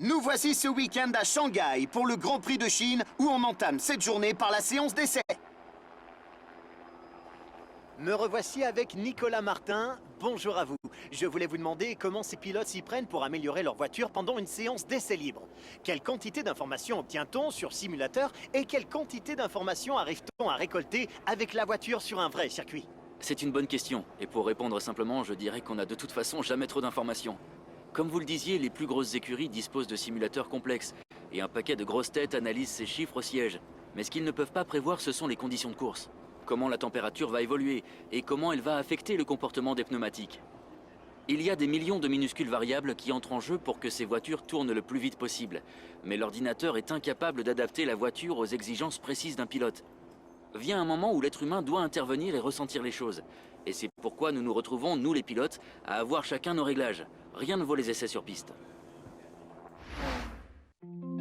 Nous voici ce week-end à Shanghai pour le Grand Prix de Chine où on entame cette journée par la séance d'essai. Me revoici avec Nicolas Martin. Bonjour à vous. Je voulais vous demander comment ces pilotes s'y prennent pour améliorer leur voiture pendant une séance d'essai libre. Quelle quantité d'informations obtient-on sur simulateur et quelle quantité d'informations arrive-t-on à récolter avec la voiture sur un vrai circuit? C'est une bonne question, et pour répondre simplement, je dirais qu'on n'a de toute façon jamais trop d'informations. Comme vous le disiez, les plus grosses écuries disposent de simulateurs complexes, et un paquet de grosses têtes analysent ces chiffres au siège. Mais ce qu'ils ne peuvent pas prévoir, ce sont les conditions de course. Comment la température va évoluer, et comment elle va affecter le comportement des pneumatiques. Il y a des millions de minuscules variables qui entrent en jeu pour que ces voitures tournent le plus vite possible. Mais l'ordinateur est incapable d'adapter la voiture aux exigences précises d'un pilote. Vient un moment où l'être humain doit intervenir et ressentir les choses. Et c'est pourquoi nous nous retrouvons, nous les pilotes, à avoir chacun nos réglages. Rien ne vaut les essais sur piste.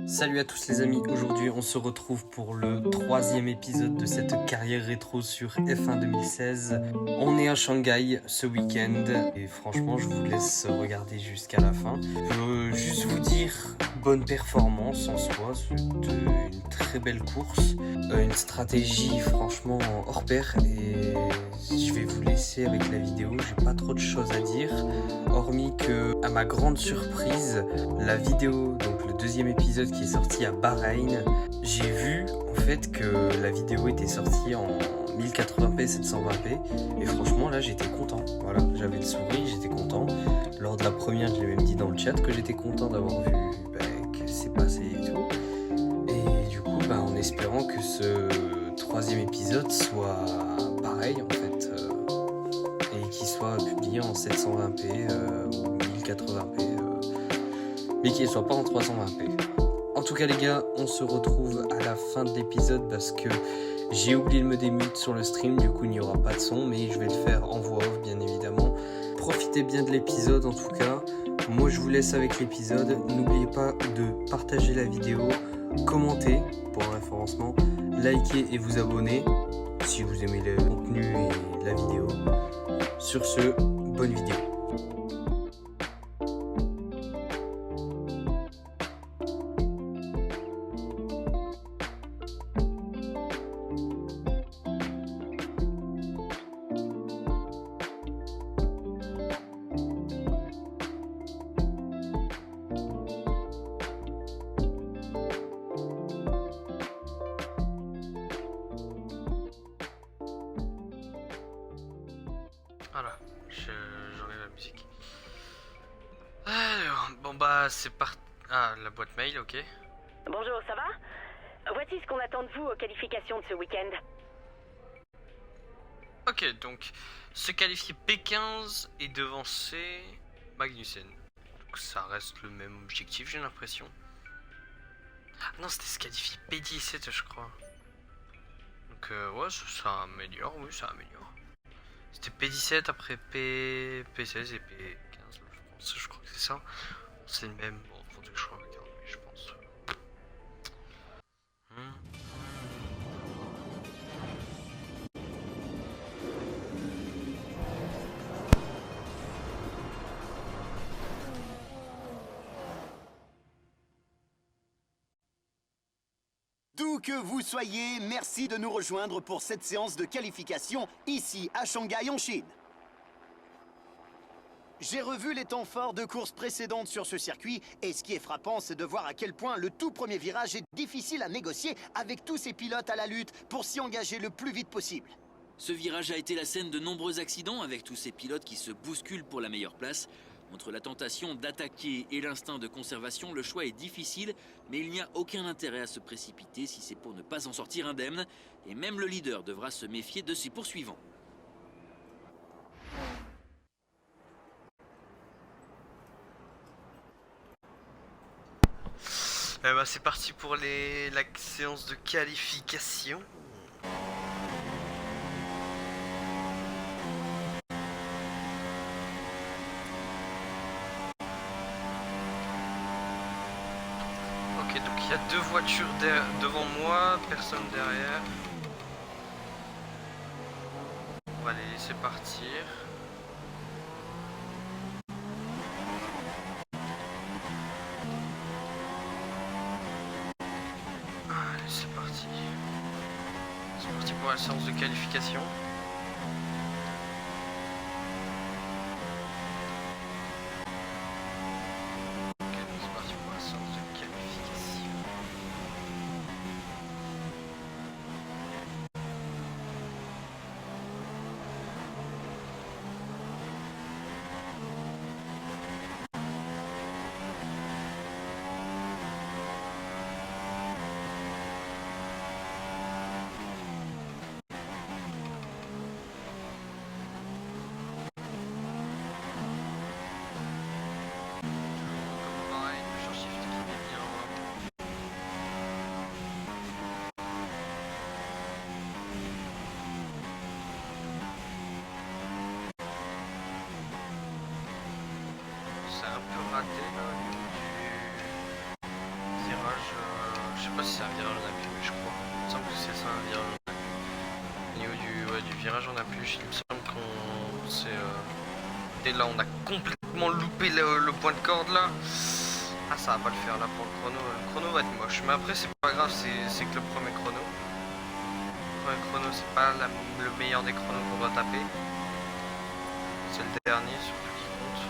Salut à tous les amis, aujourd'hui on se retrouve pour le 3e épisode de cette carrière rétro sur F1 2016. On est à Shanghai ce week-end et franchement je vous laisse regarder jusqu'à la fin. Je veux juste vous dire bonne performance en soi, c'est une très belle course, une stratégie franchement hors pair et je vais vous laisser avec la vidéo, j'ai pas trop de choses à dire, hormis que à ma grande surprise, la vidéo, donc le 2e épisode qui est sorti à Bahreïn, j'ai vu en fait que la vidéo était sortie en 1080p 720p et franchement là j'étais content, voilà, j'avais le sourire, j'étais content. Lors de la première je l'ai même dit dans le chat que j'étais content d'avoir vu que c'est passé et tout, et du coup en espérant que ce 3e épisode soit pareil en fait et qu'il soit publié en 720p ou 1080p mais qu'il ne soit pas en 320p. En tout cas les gars, on se retrouve à la fin de l'épisode parce que j'ai oublié de me démute sur le stream, du coup il n'y aura pas de son, mais je vais le faire en voix off bien évidemment. Profitez bien de l'épisode en tout cas, moi je vous laisse avec l'épisode, n'oubliez pas de partager la vidéo, commenter pour un référencement, liker et vous abonner si vous aimez le contenu et la vidéo. Sur ce, bonne vidéo. Voilà, j'enlève la musique. Alors, bon c'est parti. Ah, la boîte mail, ok. Bonjour, ça va? Voici ce qu'on attend de vous aux qualifications de ce week-end. Ok, donc, se qualifier P15 et devancer Magnussen. Donc ça reste le même objectif, j'ai l'impression. Ah non, c'était se qualifier P17, je crois. Donc ouais, ça améliore, oui, ça améliore. C'était P17 après P16 et P15, je crois que c'est ça. C'est le même, bon, faudrait que je regarde, mais je pense. D'où que vous soyez, merci de nous rejoindre pour cette séance de qualification ici à Shanghai en Chine. J'ai revu les temps forts de courses précédentes sur ce circuit et ce qui est frappant, c'est de voir à quel point le tout premier virage est difficile à négocier avec tous ces pilotes à la lutte pour s'y engager le plus vite possible. Ce virage a été la scène de nombreux accidents avec tous ces pilotes qui se bousculent pour la meilleure place. Entre la tentation d'attaquer et l'instinct de conservation, le choix est difficile, mais il n'y a aucun intérêt à se précipiter si c'est pour ne pas en sortir indemne, et même le leader devra se méfier de ses poursuivants. C'est parti pour la séance de qualification. Ok, donc il y a 2 voitures devant moi, personne derrière. On va les laisser partir. C'est parti pour la séance de qualification. Ok, c'est parti pour la séance de qualification. Comme pareil, le champ shift qui est bien. C'est un peu raté là au niveau du virage. Je sais pas si c'est un virage en appui, mais je crois. Il me semble que c'est ça un virage en appui. Au niveau du virage en appui, il me semble qu'on c'est. Et là, on a complètement loupé le point de corde là. Ah, ça va pas le faire là pour le chrono. Le chrono va être moche, mais après, c'est pas grave, c'est que le premier chrono. Le premier chrono, c'est pas le meilleur des chronos qu'on doit taper. C'est le dernier surtout qui compte.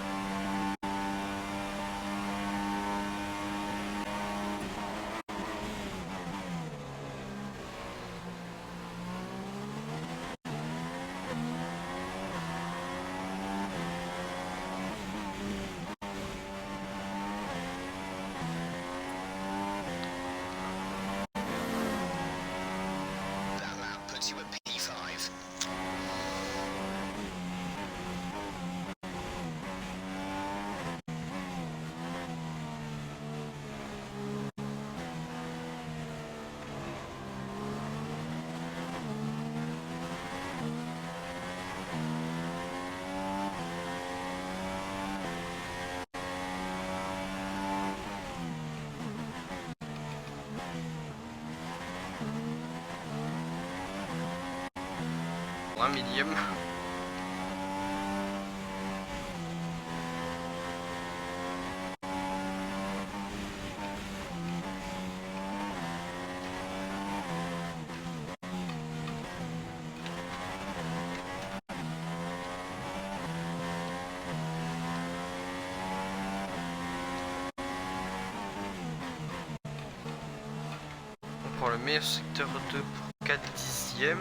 Pour un millième. On prend le meilleur secteur 2 pour 4 dixièmes.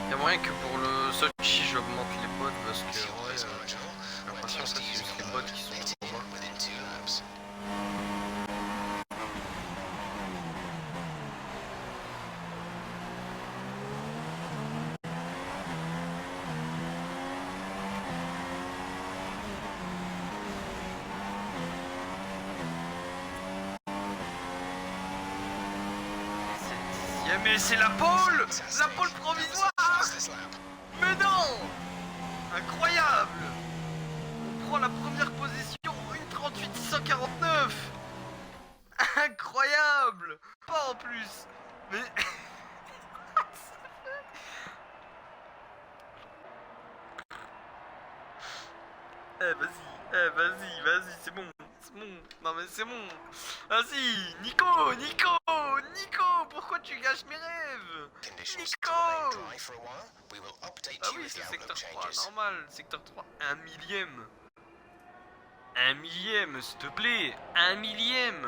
Il y a moyen que pour le Sochi j'augmente les bots parce que ouais, j'ai l'impression que c'est juste les bots qui sont pour moi. Mais c'est la pole provisoire. Mais non. Incroyable. On prend la première position, 1:38.649. Incroyable. Pas en plus. Mais... vas-y, c'est bon. Non mais c'est bon. Vas-y, Nico, pourquoi tu gâches mes rêves? Nico. Ah oui, c'est secteur 3, normal, secteur 3, 1 millième. 1 millième, s'il te plaît, 1 millième.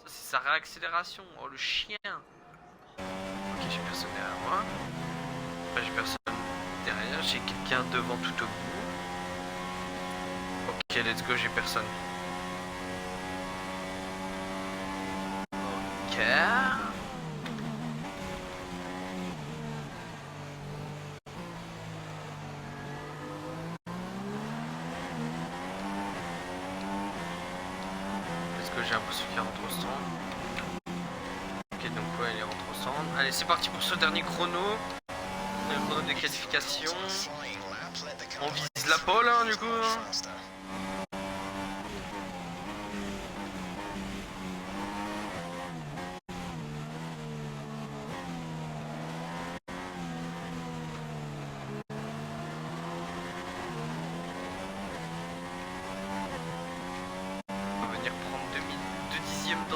Ça c'est sa réaccélération, oh le chien. Ok, j'ai personne derrière moi. Enfin, j'ai personne derrière, j'ai quelqu'un devant tout au bout. Ok, let's go, j'ai personne. Ok. Let's go, j'ai l'impression qu'il rentre au stand. Ok, donc ouais, il rentre au stand. Allez, c'est parti pour ce dernier chrono. Le chrono de qualification. On vise la pole, hein, du coup.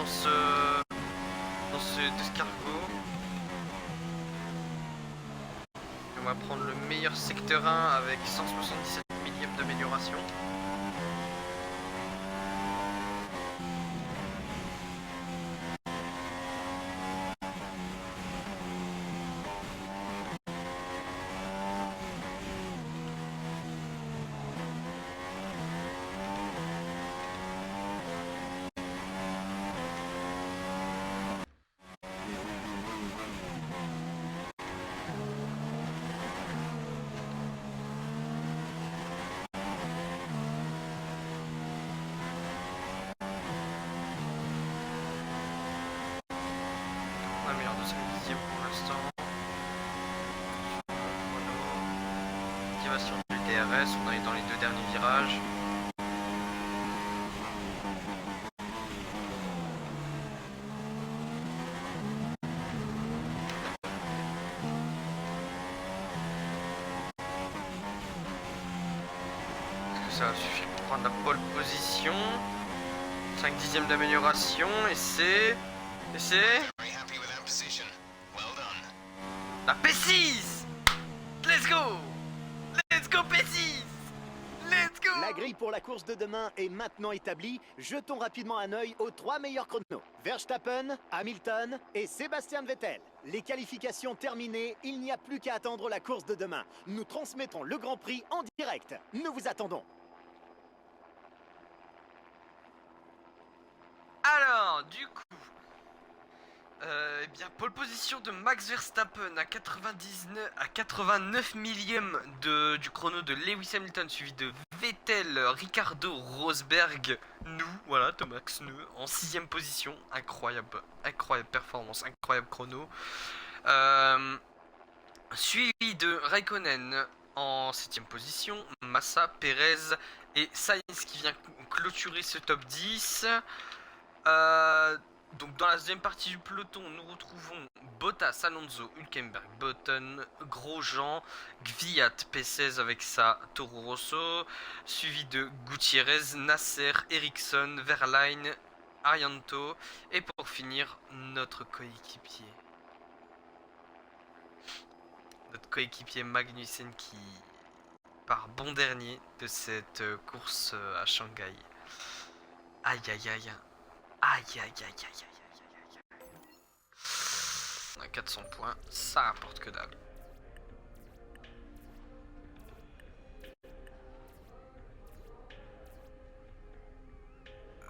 dans ce escargot. On va prendre le meilleur secteur 1 avec 177 millièmes d'amélioration. On améliore 2 pour l'instant. Activation du DRS, on est dans les 2 derniers virages. Est-ce que ça va suffire pour prendre la pole position? 5 dixièmes d'amélioration et c'est... La P6. Let's go! Let's go P6! Let's go! La grille pour la course de demain est maintenant établie. Jetons rapidement un œil aux 3 meilleurs chronos. Verstappen, Hamilton et Sébastien Vettel. Les qualifications terminées, il n'y a plus qu'à attendre la course de demain. Nous transmettrons le Grand Prix en direct. Nous vous attendons. Alors, du coup... eh bien, pole position de Max Verstappen à 89 millièmes du chrono de Lewis Hamilton, suivi de Vettel, Ricardo, Rosberg, nous, voilà, Thomas Neu, en 6ème position. Incroyable, incroyable performance, incroyable chrono. Suivi de Raikkonen en 7ème position, Massa, Perez et Sainz qui vient clôturer ce top 10. Donc dans la deuxième partie du peloton, nous retrouvons Bottas, Alonso, Hülkenberg, Button, Grosjean, Gviat, P16 avec sa Toro Rosso, suivi de Gutiérrez, Nasser, Ericsson, Verlaine, Arianto et pour finir notre coéquipier. Notre coéquipier Magnussen qui part bon dernier de cette course à Shanghai. Aïe aïe aïe. Aïe aïe aïe aïe aïe aïe aïe. On a 400 points, ça rapporte que dalle.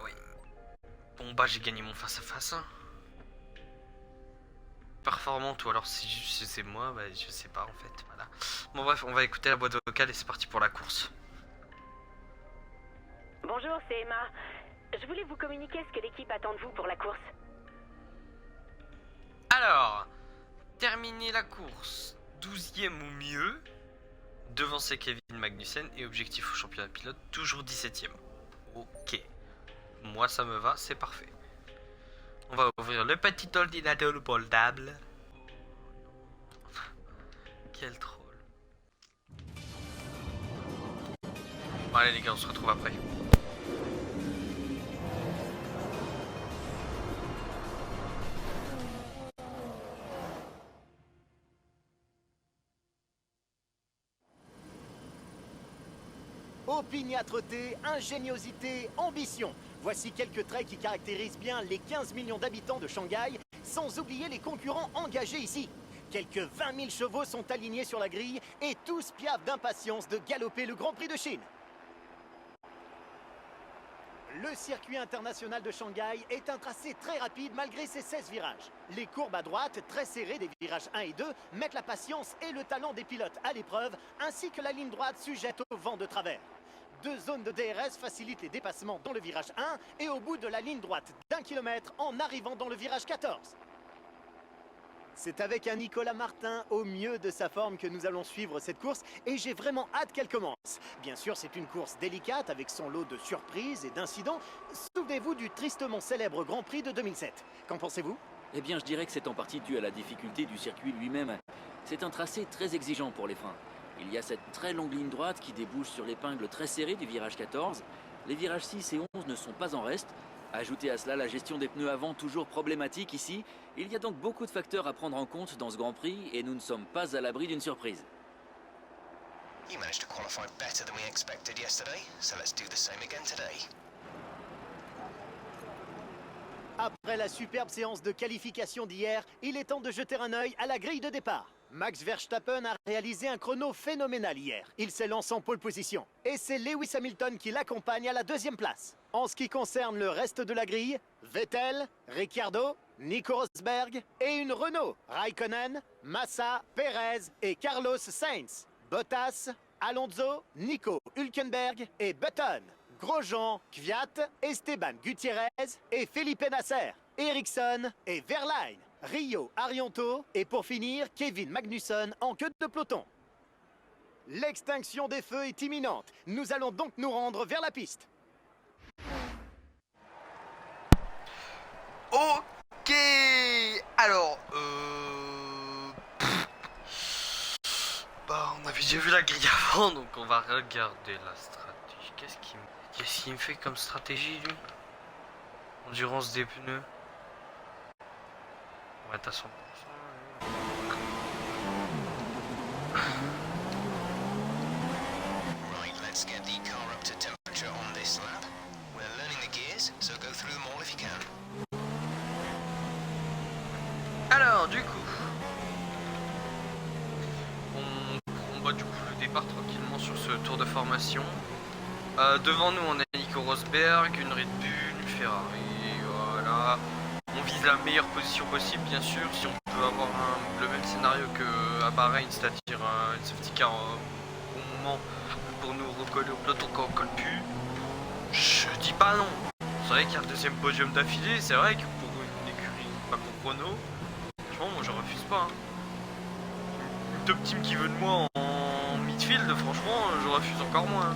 Oui. Bon bah j'ai gagné mon face à face. Performant ou alors si c'est moi, bah je sais pas en fait. Voilà. Bon bref, on va écouter la boîte vocale et c'est parti pour la course. Bonjour, c'est Emma. Je voulais vous communiquer ce que l'équipe attend de vous pour la course. Alors, terminer la course 12e ou mieux, devancer Kevin Magnussen et objectif au championnat pilote, toujours 17e. Ok, moi ça me va, c'est parfait. On va ouvrir le petit ordinateur portable. Quel troll. Bon, allez les gars, on se retrouve après. Opiniâtreté, ingéniosité, ambition. Voici quelques traits qui caractérisent bien les 15 millions d'habitants de Shanghai, sans oublier les concurrents engagés ici. Quelques 20 000 chevaux sont alignés sur la grille et tous piaffent d'impatience de galoper le Grand Prix de Chine. Le circuit international de Shanghai est un tracé très rapide malgré ses 16 virages. Les courbes à droite, très serrées des virages 1 et 2, mettent la patience et le talent des pilotes à l'épreuve, ainsi que la ligne droite sujette au vent de travers. 2 zones de DRS facilitent les dépassements dans le virage 1 et au bout de la ligne droite d'1 km en arrivant dans le virage 14. C'est avec un Nicolas Martin au mieux de sa forme que nous allons suivre cette course et j'ai vraiment hâte qu'elle commence. Bien sûr, c'est une course délicate avec son lot de surprises et d'incidents. Souvenez-vous du tristement célèbre Grand Prix de 2007. Qu'en pensez-vous ? Eh bien, je dirais que c'est en partie dû à la difficulté du circuit lui-même. C'est un tracé très exigeant pour les freins. Il y a cette très longue ligne droite qui débouche sur l'épingle très serrée du virage 14. Les virages 6 et 11 ne sont pas en reste. Ajoutez à cela la gestion des pneus avant toujours problématique ici, il y a donc beaucoup de facteurs à prendre en compte dans ce Grand Prix et nous ne sommes pas à l'abri d'une surprise. You managed to qualify better than we expected yesterday, so let's do the same again today. Après la superbe séance de qualification d'hier, il est temps de jeter un œil à la grille de départ. Max Verstappen a réalisé un chrono phénoménal hier. Il s'est lancé en pole position. Et c'est Lewis Hamilton qui l'accompagne à la 2e place. En ce qui concerne le reste de la grille, Vettel, Ricciardo, Nico Rosberg et une Renault, Raikkonen, Massa, Perez et Carlos Sainz. Bottas, Alonso, Nico Hülkenberg et Button. Grosjean, Kvyat, Esteban Gutiérrez et Felipe Nasser. Ericsson et Verlaine. Rio Arianto et pour finir, Kevin Magnussen en queue de peloton. L'extinction des feux est imminente. Nous allons donc nous rendre vers la piste. Ok. Alors, bah, on avait déjà vu la grille avant, donc on va regarder la stratégie. Qu'est-ce qu'il me fait comme stratégie, lui? Endurance des pneus. On va être à 100%. Right, let's get the car up to temperature on this lap. We're learning the gears, so go through them all if you can. Alors, du coup, on bat du coup le départ tranquillement sur ce tour de formation. Devant nous, on a Nico Rosberg, une Red Bull, une Ferrari, voilà. On vise la meilleure position possible, bien sûr, si on peut avoir le même scénario qu'à Bahreïn, c'est-à-dire une safety car au bon moment pour nous recoller au peloton quand on colle plus. Je dis pas non. C'est vrai qu'il y a le 2e podium d'affilée, c'est vrai que pour une écurie pas pour Renault, franchement, moi je refuse pas. Une top team qui veut de moi en midfield, franchement, je refuse encore moins.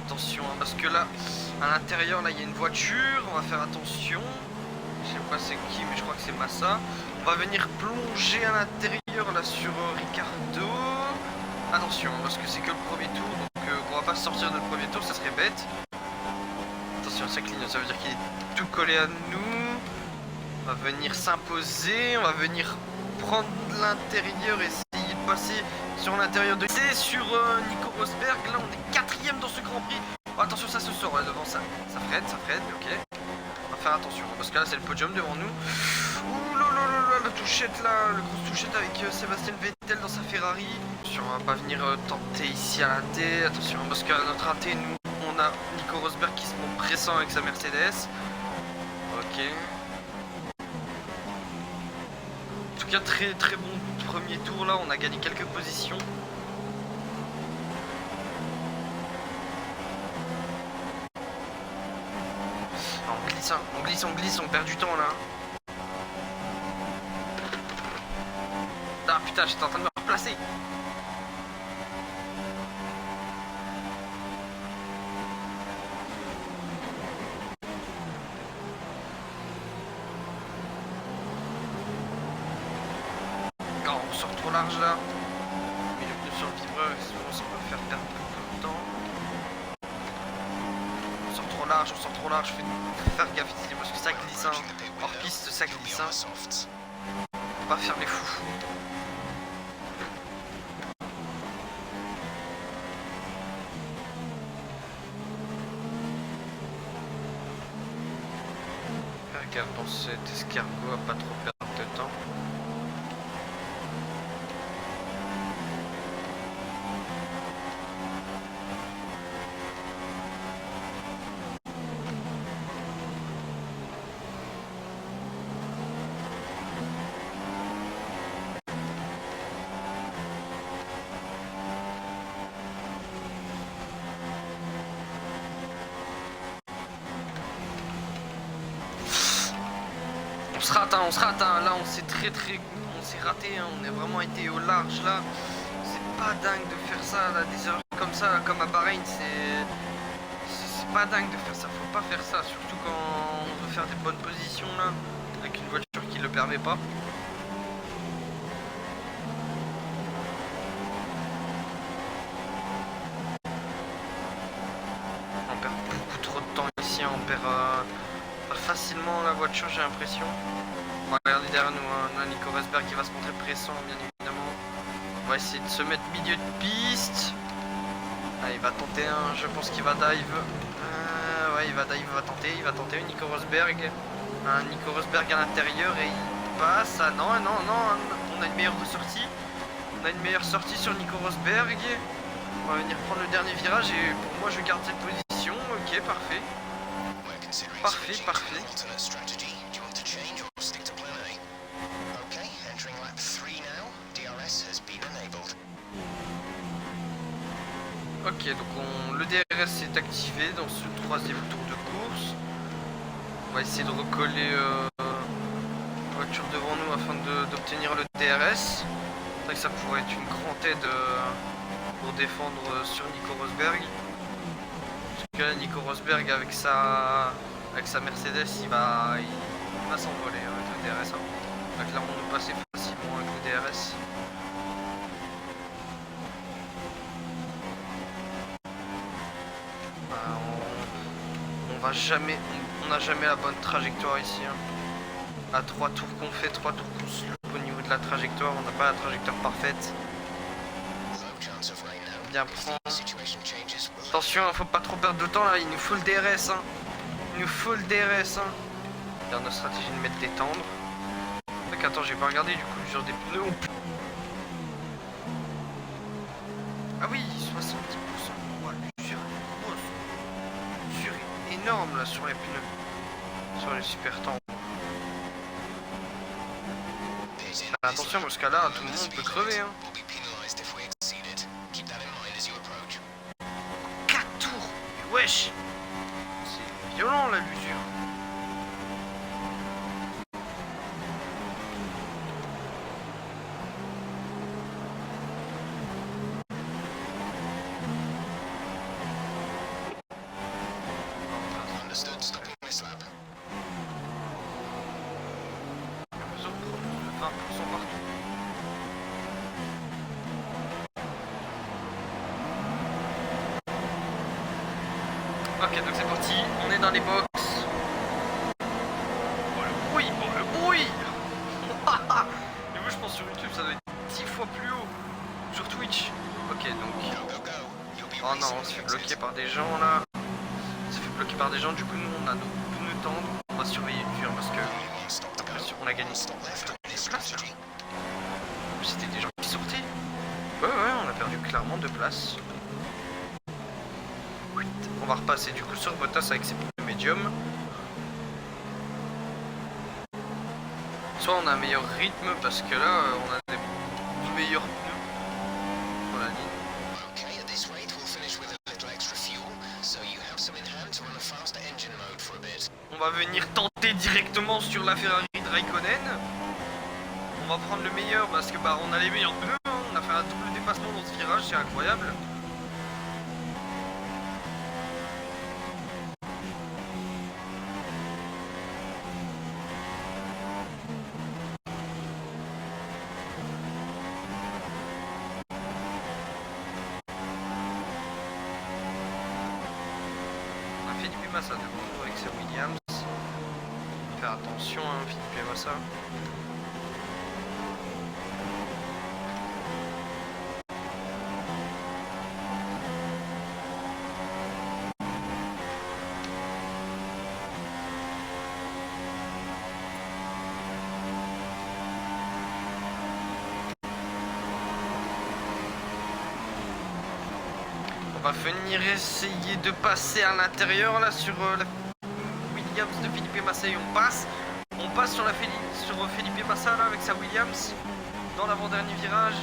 Attention, hein, parce que là, à l'intérieur, là, il y a une voiture. On va faire attention. Je sais pas c'est qui, mais je crois que c'est Massa. On va venir plonger à l'intérieur, là, sur Ricciardo. Attention, parce que c'est que le premier tour. Donc, on va pas sortir de le premier tour, ça serait bête. Attention, ça clignote, ça veut dire qu'il est tout collé à nous. On va venir s'imposer. On va venir prendre l'intérieur et essayer de passer sur l'intérieur de... C'est sur Nico Rosberg. Là, on est 4ème dans ce Grand Prix. Oh, attention, ça se sort là, devant ça. Ça freine, ok. On va faire attention, parce que là, c'est le podium devant nous. Ouh là là là là, la touchette là, le grosse touchette avec Sébastien Vettel dans sa Ferrari. Attention, on va pas venir tenter ici à l'inté. Attention, parce qu'à notre inté, nous, on a Nico Rosberg qui se montre pressant avec sa Mercedes. Ok. En tout cas, très très bon premier tour là, on a gagné quelques positions. On glisse, on perd du temps là. putain, j'étais en train de me replacer. Oh, on sort trop large là. Mais le pneu sur le vibreur, souvent ça peut faire perdre beaucoup de temps. On sort trop large, faut faire gaffe ici parce que ça glisse, hein. Hors piste, ça glisse, hein. Faut pas faire les fous. Faire gaffe dans cet escargot à pas trop perdre de temps. On se rate, hein. Là on s'est raté, hein. On a vraiment été au large là. C'est pas dingue de faire ça là, des erreurs comme ça là, comme à Bahreïn, c'est pas dingue de faire ça, faut pas faire ça, surtout quand on veut faire des bonnes positions là, avec une voiture qui le permet pas. On perd beaucoup trop de temps ici, hein. On perd facilement la voiture, j'ai l'impression. On va regarder derrière nous, hein. On a Nico Rosberg qui va se montrer pressant, bien évidemment. On va essayer de se mettre milieu de piste. Ah, il va tenter un, je pense qu'il va dive. Ouais, il va tenter Nico Rosberg. Un Nico Rosberg à l'intérieur et il passe. Ah non, on a une meilleure sortie. On a une meilleure sortie sur Nico Rosberg. On va venir prendre le dernier virage et pour moi je garde cette position. Ok, parfait. Parfait. Ok, donc le DRS est activé dans ce troisième tour de course. On va essayer de recoller la voiture devant nous afin d'obtenir le DRS. C'est vrai que ça pourrait être une grande aide pour défendre sur Nico Rosberg. Parce que là, Nico Rosberg avec sa Mercedes, il va s'envoler avec le DRS. Hein. Il va clairement nous passer facilement avec le DRS. On n'a jamais la bonne trajectoire ici. Hein. À 3 tours qu'on fait, 3 tours qu'on se loupe au niveau de la trajectoire, on n'a pas la trajectoire parfaite. Bien prendre. Attention, faut pas trop perdre de temps là, il nous faut le DRS. Hein. Il nous faut le DRS. Hein. Regarde notre stratégie de mettre détendre. Donc attends, j'ai pas regardé du coup l'usure des pneus. Ah oui, 70%. Oh, l'usure est grosse. L'usure est énorme là sur les pneus. Sur les super temps. Attention parce qu'à là tout le monde peut crever. Hein. 4 tours. Wesh. C'est violent là l'usure. Ok, donc c'est parti, on est dans les box. Oh le bruit, oh le bruit. Et vous je pense sur YouTube ça doit être 10 fois plus haut. Sur Twitch. Ok donc. Oh non, on se fait bloquer par des gens là. On se fait bloquer par des gens, du coup nous on a nos pneus tendres. On va surveiller l'usure parce que on a gagné. C'était des gens qui sortaient. Ouais, on a perdu clairement de place. On va repasser du coup sur Bottas avec ses pneus médium. Soit on a un meilleur rythme parce que là on a des meilleurs pneus pour la ligne. On va venir tenter directement sur la Ferrari de Raikkonen. on va prendre le meilleur parce que bah on a les meilleurs pneus, hein. On a fait un double dépassement dans ce virage, c'est incroyable. On a Felipe Massa devant nous avec sa Williams. Faire attention, hein, Felipe Massa. On va venir essayer de passer à l'intérieur là sur la Williams de Felipe Massa et on passe sur Felipe Massa là avec sa Williams dans l'avant-dernier virage.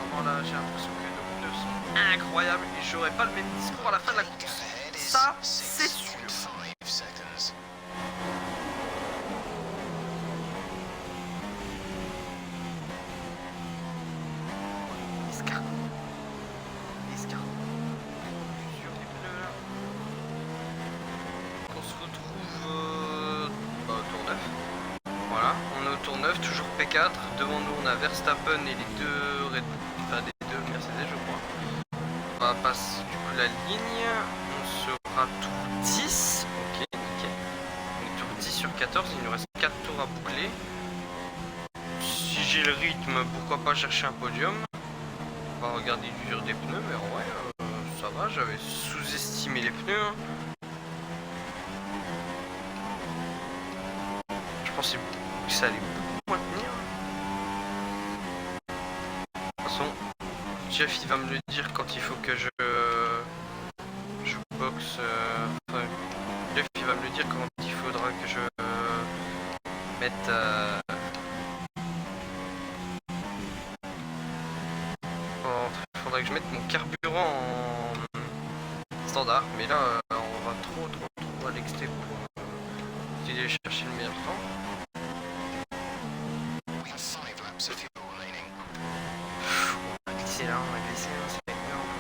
Vraiment là j'ai l'impression que nos pneus sont incroyables et j'aurai pas le même discours à la fin de la course. Ça c'est sûr. 5 seconds. Escar. Sur les pneus là. On se retrouve au tour 9. Voilà, on est au tour 9, toujours P4. Devant nous on a Verstappen et les deux Red Bull, enfin les deux Mercedes je crois. On va passer du coup la ligne. On sera tour 10. Ok, nickel. On est tour 10 sur 14, il nous reste 4 tours à boucler. Si j'ai le rythme, pourquoi pas chercher un podium. On va regarder l'usure des pneus, mais en vrai, ça va, j'avais sous-estimé les pneus. Hein. Je pensais que ça allait beaucoup moins tenir. De toute façon, Jeff il va me le dire quand il faut que je boxe. Enfin, Jeff il va me le dire quand il faudra que je mette. Il faudrait que je mette mon carburant en standard, mais là on va trop à l'extrême pour essayer de chercher le meilleur temps. We have 5 laps of fuel remaining. On va glisser là, c'est énorme.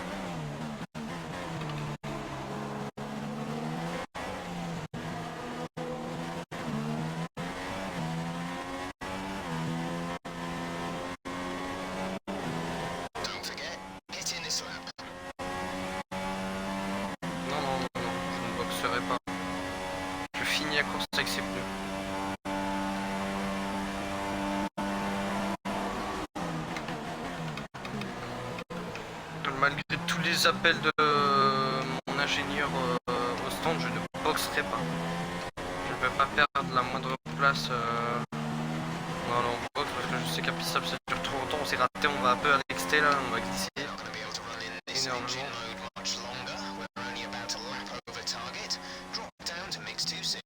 Don't forget, get in this lap. Non, je ne boxerai pas. Je finis la course avec ces pneus. Malgré tous les appels de mon ingénieur au stand, je ne boxerai pas. Je ne vais pas perdre la moindre place dans le box parce que je sais qu'à piste ça dure trop longtemps. On s'est raté, on va un peu à l'exté là, on va glisser Not going to be able to run in this énormément. engine mode much longer. We're only about a lap over target. Drop down to mix 2 soon.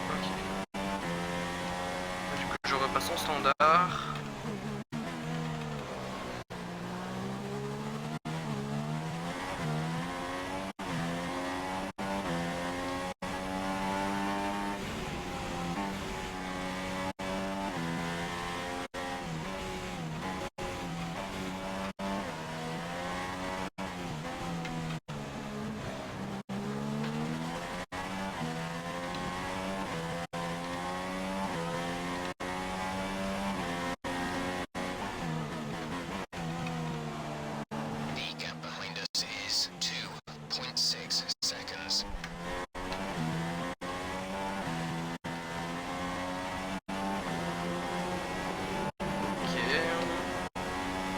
Ok. Du coup, je repasse en standard. The gap behind us is 2.6 seconds. Ok.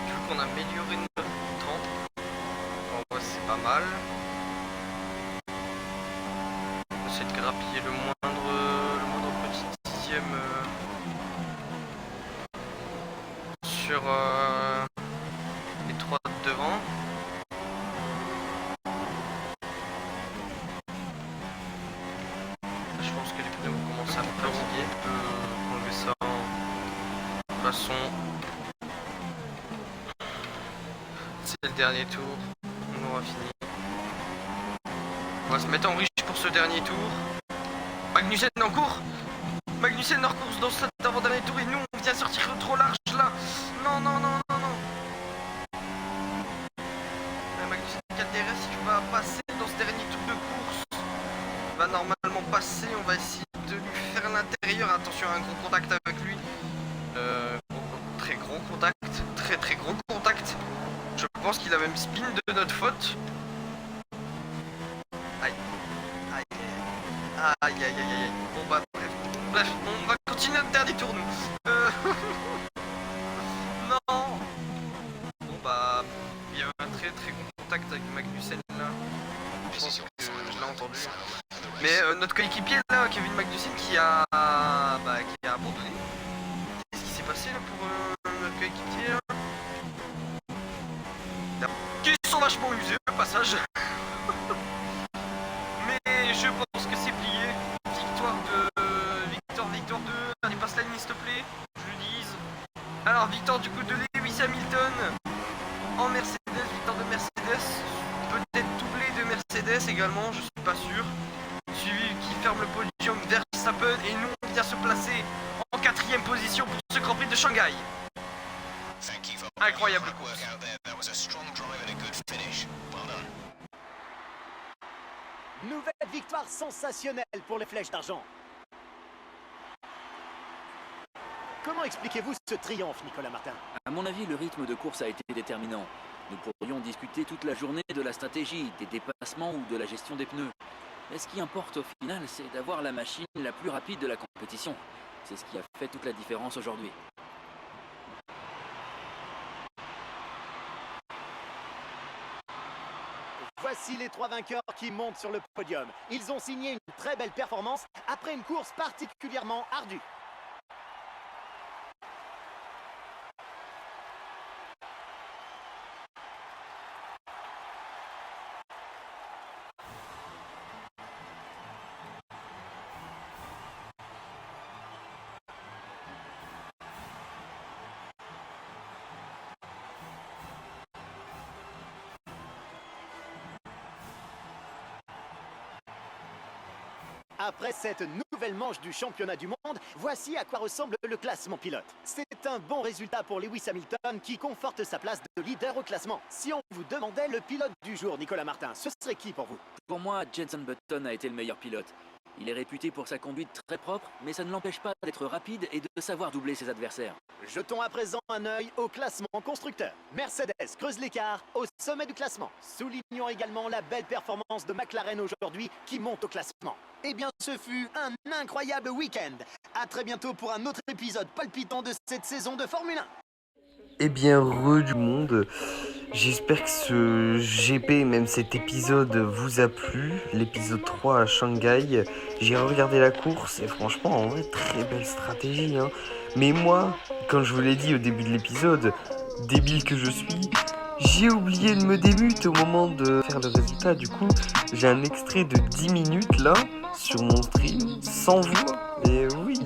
Du coup, on a amélioré notre temps. En vrai, c'est pas mal. On essaie de grappiller le moindre petit dixième sur les 3 de devant. Là, je pense que les pneus vont commencer à me fatiguer. Je peux enlever C'est le dernier tour. On aura fini. On va se mettre en riche pour ce dernier tour. Magnussen en cours. Magnussen en course dans cet avant-dernier tour et nous on vient sortir trop large là. Non. Magnussen qui a le DRS, il va passer dans ce dernier tour de course. Il va normalement passer, on va essayer de lui faire l'intérieur. Attention à un gros contact avec lui. Très gros contact, très gros contact. Je pense qu'il a même spin de notre faute. Aïe. Bon bah bref, on va continuer notre dernier tour nous. Non. Bon bah il y a un très gros contact avec Magnussen là. Je pense que je l'ai entendu. Mais notre coéquipier là, Kevin Magnussen qui a abandonné. Qu'est-ce qui s'est passé là pour notre coéquipier là? Qui sont vachement usés au passage. Mais je pense que c'est plié. Victoire 2. Allez, passe la ligne s'il te plaît. Je le dise. Alors, victoire du coup de Lewis Hamilton en Mercedes. Victoire de Mercedes. Peut-être doublé de Mercedes également, je suis pas sûr. Suivi qui ferme le podium Verstappen et nous on vient se placer en 4ème position pour ce Grand Prix de Shanghai. Incroyable course. Nouvelle victoire sensationnelle pour les Flèches d'Argent. Comment expliquez-vous ce triomphe, Nicolas Martin? À mon avis, le rythme de course a été déterminant. Nous pourrions discuter toute la journée de la stratégie, des dépassements ou de la gestion des pneus. Mais ce qui importe au final, c'est d'avoir la machine la plus rapide de la compétition. C'est ce qui a fait toute la différence aujourd'hui. Voici les 3 vainqueurs qui montent sur le podium. Ils ont signé une très belle performance après une course particulièrement ardue. Après cette nouvelle manche du championnat du monde, voici à quoi ressemble le classement pilote. C'est un bon résultat pour Lewis Hamilton qui conforte sa place de leader au classement. Si on vous demandait le pilote du jour, Nicolas Martin, ce serait qui pour vous? Pour moi, Jenson Button a été le meilleur pilote. Il est réputé pour sa conduite très propre, mais ça ne l'empêche pas d'être rapide et de savoir doubler ses adversaires. Jetons à présent un œil au classement constructeur. Mercedes creuse l'écart au sommet du classement. Soulignons également la belle performance de McLaren aujourd'hui qui monte au classement. Eh bien, ce fut un incroyable week-end. À très bientôt pour un autre épisode palpitant de cette saison de Formule 1. Eh bien, re du monde, j'espère que ce GP, même cet épisode, vous a plu. L'épisode 3 à Shanghai, j'ai regardé la course et franchement, en vrai, très belle stratégie. Mais moi, comme je vous l'ai dit au début de l'épisode, débile que je suis, j'ai oublié de me démute au moment de faire le résultat. Du coup, j'ai un extrait de 10 minutes là, sur mon stream, sans voix. Et oui,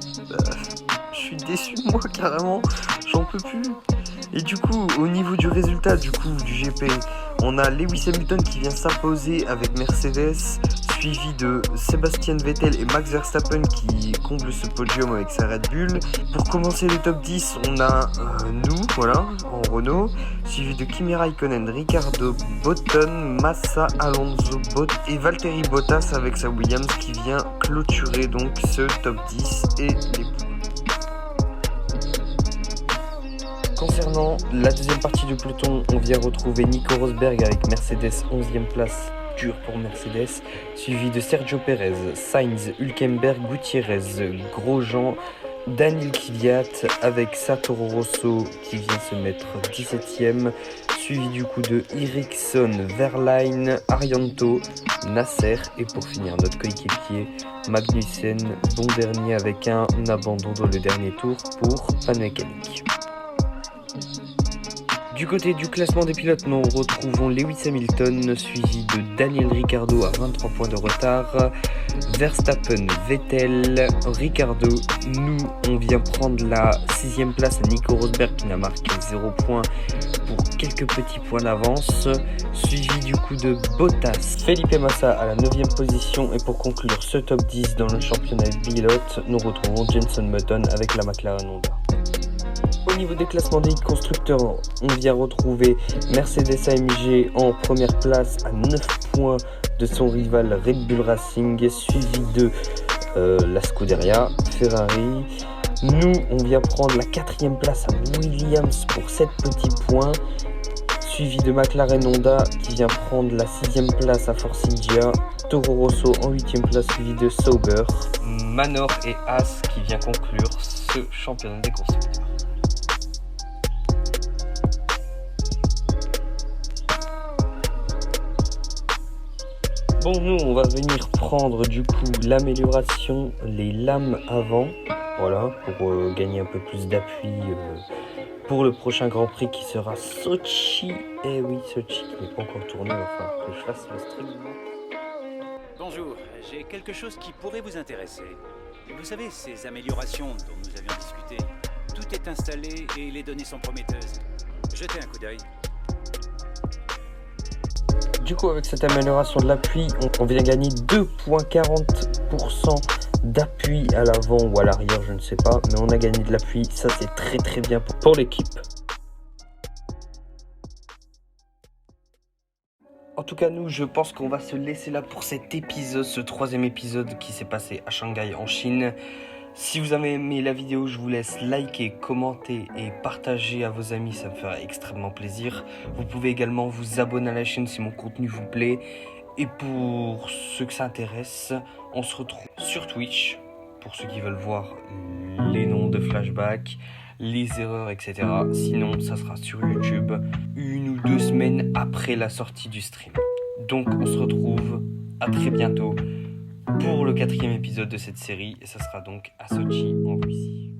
je suis déçu de moi carrément, j'en peux plus. Et du coup, au niveau du résultat du GP, on a Lewis Hamilton qui vient s'imposer avec Mercedes, suivi de Sebastian Vettel et Max Verstappen qui comblent ce podium avec sa Red Bull. Pour commencer le top 10, on a nous, voilà, en Renault, suivi de Kimi Raikkonen, Ricardo, Button, Massa, Alonso, et Valtteri Bottas avec sa Williams qui vient clôturer donc ce top 10 et les points. Concernant la deuxième partie du peloton, on vient retrouver Nico Rosberg avec Mercedes 11e place, dur pour Mercedes, suivi de Sergio Perez, Sainz, Hülkenberg, Gutiérrez, Grosjean, Daniil Kvyat avec Santoro Rosso qui vient se mettre 17e, suivi du coup de Ericsson, Verlaine, Arianto, Nasser et pour finir notre coéquipier Magnussen, bon dernier avec un abandon dans le dernier tour pour panne mécanique. Du côté du classement des pilotes, nous retrouvons Lewis Hamilton, suivi de Daniel Ricciardo à 23 points de retard, Verstappen, Vettel, Ricciardo. Nous, on vient prendre la 6e place à Nico Rosberg qui n'a marqué 0 points pour quelques petits points d'avance, suivi du coup de Bottas, Felipe Massa à la 9e position. Et pour conclure ce top 10 dans le championnat pilote, nous retrouvons Jenson Button avec la McLaren Honda. Au niveau des classements des constructeurs, on vient retrouver Mercedes AMG en première place à 9 points de son rival Red Bull Racing, suivi de la Scuderia Ferrari. Nous, on vient prendre la 4e place à Williams pour 7 petits points, suivi de McLaren Honda qui vient prendre la 6e place à Force India, Toro Rosso en 8e place suivi de Sauber, Manor et Haas qui vient conclure ce championnat des constructeurs. Bon, nous, on va venir prendre du coup l'amélioration, les lames avant, voilà, pour gagner un peu plus d'appui pour le prochain Grand Prix qui sera Sochi. Eh oui, Sochi qui n'est pas encore tourné, il va falloir que je fasse le stream. Bonjour, j'ai quelque chose qui pourrait vous intéresser. Vous savez, ces améliorations dont nous avions discuté, tout est installé et les données sont prometteuses. Jetez un coup d'œil. Du coup, avec cette amélioration de l'appui, on vient gagner 2,40% d'appui à l'avant ou à l'arrière, je ne sais pas, mais on a gagné de l'appui, ça c'est très très bien pour l'équipe. En tout cas, nous, je pense qu'on va se laisser là pour cet épisode, ce 3e épisode qui s'est passé à Shanghai en Chine. Si vous avez aimé la vidéo, je vous laisse liker, commenter et partager à vos amis, ça me fera extrêmement plaisir. Vous pouvez également vous abonner à la chaîne si mon contenu vous plaît. Et pour ceux que ça intéresse, on se retrouve sur Twitch, pour ceux qui veulent voir les noms de flashback, les erreurs, etc. Sinon, ça sera sur YouTube 1 ou 2 semaines après la sortie du stream. Donc, on se retrouve à très bientôt pour le 4e épisode de cette série, et ça sera donc à Sochi en Russie.